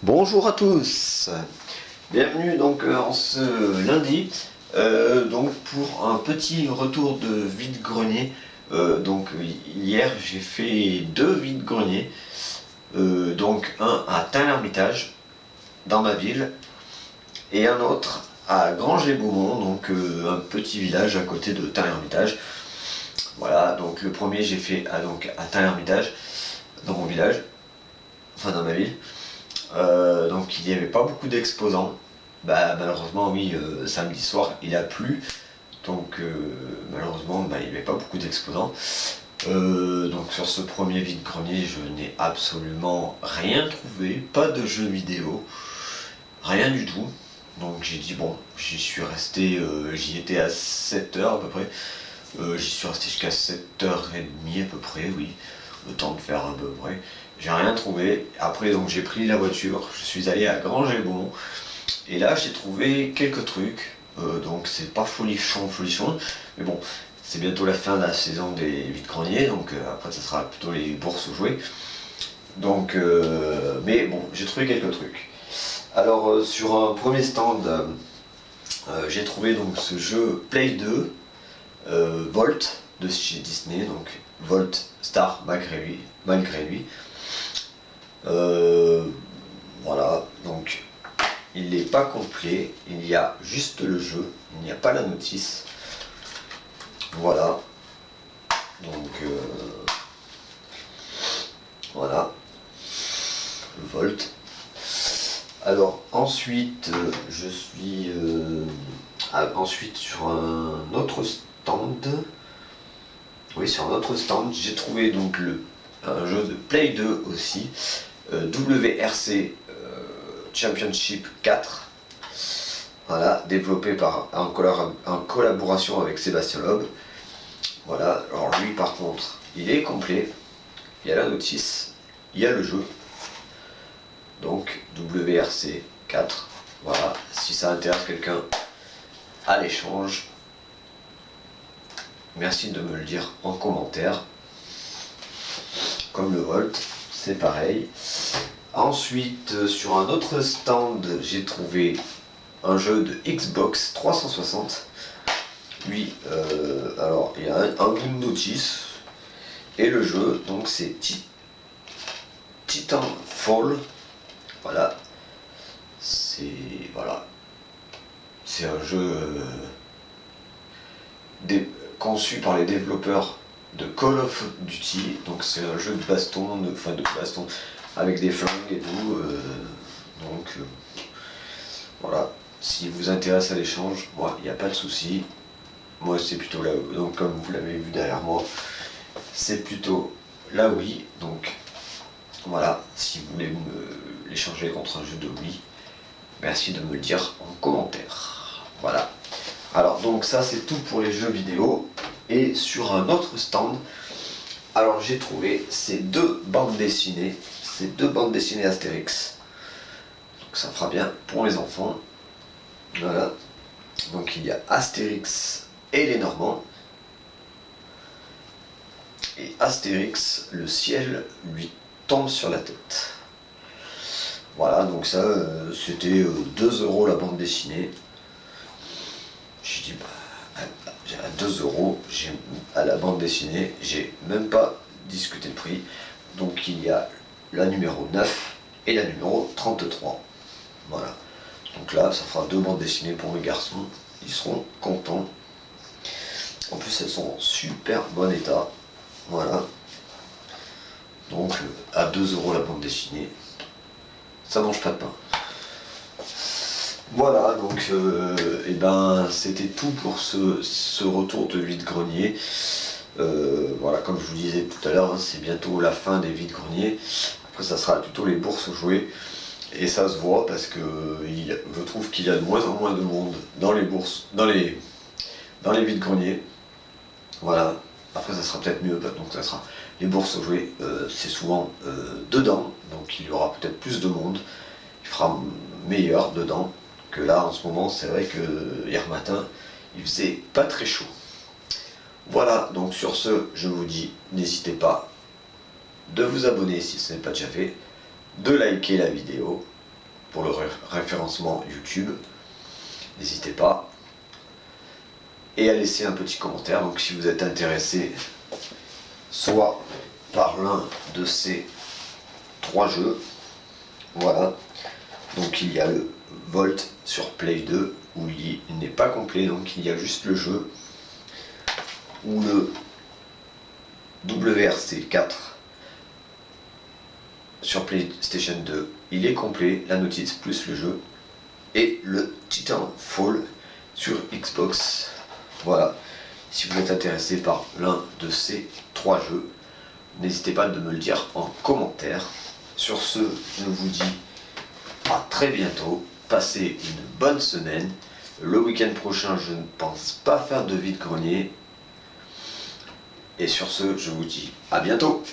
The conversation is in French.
Bonjour à tous, bienvenue donc en ce lundi, donc pour un petit retour de vide-grenier. Donc hier j'ai fait 2 vide-greniers, donc un à Tain-l'Hermitage dans ma ville et un autre à Granges-les-Beaumont, donc un petit village à côté de Tain-l'Hermitage. Voilà, donc le premier j'ai fait à Tain-l'Hermitage dans mon village, enfin dans ma ville. Donc il n'y avait pas beaucoup d'exposants. Malheureusement oui, samedi soir il a plu, donc malheureusement il n'y avait pas beaucoup d'exposants. Donc sur ce premier vide-grenier je n'ai absolument rien trouvé, pas de jeux vidéo, rien du tout. Donc j'ai dit bon, j'y suis resté, j'y étais à 7h à peu près. J'y suis resté jusqu'à 7h30 à peu près, oui, le temps de faire à peu près. J'ai rien trouvé. Après, donc j'ai pris la voiture, je suis allé à Granges-les-Beaumont. Et là, j'ai trouvé quelques trucs. Donc c'est pas folichon, mais bon, c'est bientôt la fin de la saison des vide-greniers, donc après, ça sera plutôt les bourses aux jouets. Donc, mais bon, j'ai trouvé quelques trucs. Alors, sur un premier stand, j'ai trouvé donc ce jeu Play 2. Volt de chez Disney, donc Volt Star malgré lui. Voilà, donc il n'est pas complet, il y a juste le jeu, il n'y a pas la notice. Voilà, donc voilà, le Volt. Alors ensuite, je suis ensuite sur un autre stand. Oui, sur un autre stand, j'ai trouvé donc un jeu de Play 2 aussi, WRC Championship 4. Voilà, développé en collaboration avec Sébastien Loeb. Voilà, alors lui par contre, il est complet, il y a la notice, il y a le jeu. Donc WRC 4, voilà, si ça intéresse quelqu'un à l'échange, merci de me le dire en commentaire. Comme le Volt, c'est pareil. Ensuite, sur un autre stand, j'ai trouvé un jeu de Xbox 360. Lui, alors il y a un bout de notice et le jeu, donc c'est Titanfall. Voilà, c'est un jeu conçu par les développeurs de Call of Duty. Donc c'est un jeu de baston, avec des flingues et tout. Voilà, si vous intéresse à l'échange, moi il n'y a pas de souci. Moi c'est plutôt là, donc comme vous l'avez vu derrière moi, c'est plutôt là oui. Donc voilà, si vous voulez l'échanger contre un jeu de Wii, merci de me le dire en commentaire. Voilà. Alors donc ça c'est tout pour les jeux vidéo. Et sur un autre stand, alors j'ai trouvé ces deux bandes dessinées Astérix. Donc ça fera bien pour les enfants. Voilà. Donc il y a Astérix et les Normands. Et Astérix, le ciel lui tombe sur la tête. Voilà, donc ça c'était 2 € la bande dessinée. J'ai dit à 2 €, à la bande dessinée, j'ai même pas discuté le prix. Donc il y a la numéro 9 et la numéro 33. Voilà. Donc là, ça fera 2 bandes dessinées pour mes garçons. Ils seront contents. En plus, elles sont en super bon état. Voilà. Donc à 2 € la bande dessinée, ça mange pas de pain. Voilà, donc c'était tout pour ce retour de vide-grenier. Voilà, comme je vous disais tout à l'heure, c'est bientôt la fin des vide-greniers. Après, ça sera plutôt les bourses aux jouets. Et ça se voit parce que je trouve qu'il y a de moins en moins de monde dans les bourses, dans les vide-greniers. Voilà. Après, ça sera peut-être mieux, donc ça sera les bourses aux jouets, c'est souvent dedans, donc il y aura peut-être plus de monde. Il fera meilleur dedans. Que là en ce moment c'est vrai que hier matin il faisait pas très chaud. Voilà, donc sur ce je vous dis n'hésitez pas de vous abonner si ce n'est pas déjà fait, de liker la vidéo pour le référencement YouTube. N'hésitez pas. Et à laisser un petit commentaire. Donc si vous êtes intéressé soit par l'un de ces 3 jeux, voilà. Donc il y a le Volt sur Play 2 où il n'est pas complet, donc il y a juste le jeu, ou le WRC 4 sur PlayStation 2, il est complet, la notice plus le jeu, et le Titanfall sur Xbox. Voilà, si vous êtes intéressé par l'un de ces 3 jeux, n'hésitez pas de me le dire en commentaire. Sur ce, je vous dis à très bientôt, passez une bonne semaine. Le week-end prochain, je ne pense pas faire de vide-grenier. Et sur ce, je vous dis à bientôt.